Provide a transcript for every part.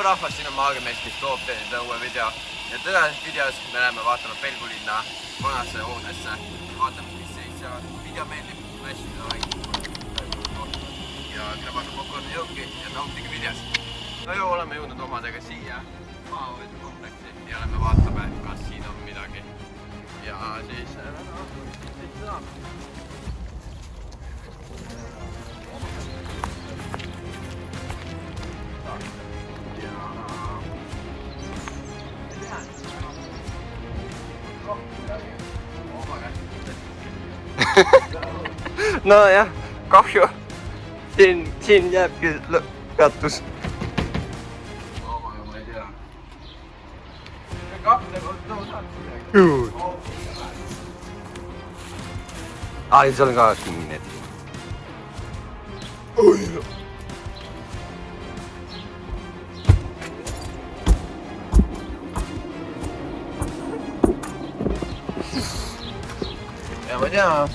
Tšau rahvas, siin on Maagimees, kes toob teile uue video. Ja tõenäoliselt videos me läheme vaatama Pelgulinna vanasse hoonesse. Vaatame, mis seis seal. Video meeldib, mässida like. Ja krabage popcorni jõuki ja nautige videos. No ju, oleme jõudnud omadega siia maahoidu kompleksi ja oleme vaatame, kas siin on midagi. Ja siis saame. No jah, kahju. Siin jääbki peatus. Ma ei tea. Kahte kord saad midagi. Ai, seal on ka kinni. Ja ma ei tea.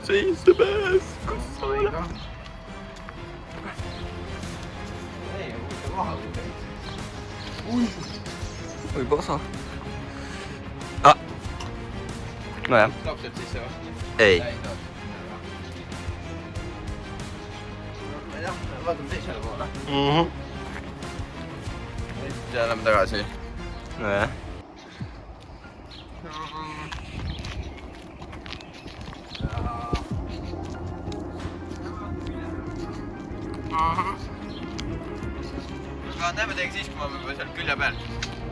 Seis the best. Kus sa oled? Ei, huvitav kohal või? Oi, pasa. Nojah. Lapsed sisse või? Ei. Jah, vaatame teisele poole. Ja lähme tagasi. Nojah. Aga näeme teiega siis, kui ma olen seal külje peal.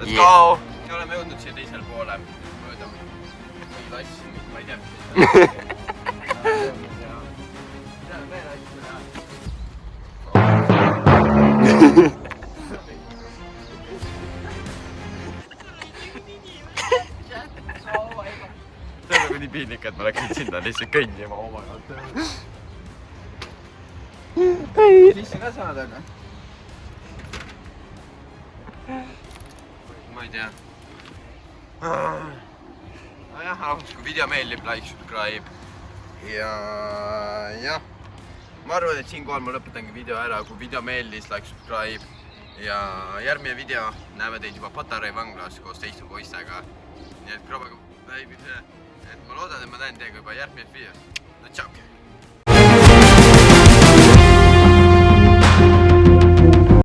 Let's go! Ja oleme jõudnud siia teisele poole. Mööda mingid asju, ma ei tea, mis veel asju teha. See on nagu nii piinlik, et ma läksin sinna lihtsalt kõndima oma jaolt. Sisse ka saad, aga? Ma ei tea. Nojah, algus kui video meeldib, like, subscribe. Ja jah. Ma arvan, et siinkohal ma lõpetangi video ära. Kui video meeldis, like, subscribe. Ja järgmine video näeme teid juba Patarei vanglas koos teiste poistega. Nii et krabage. Et ma loodan, et ma näen teiega juba järgmises videos. No tšauki!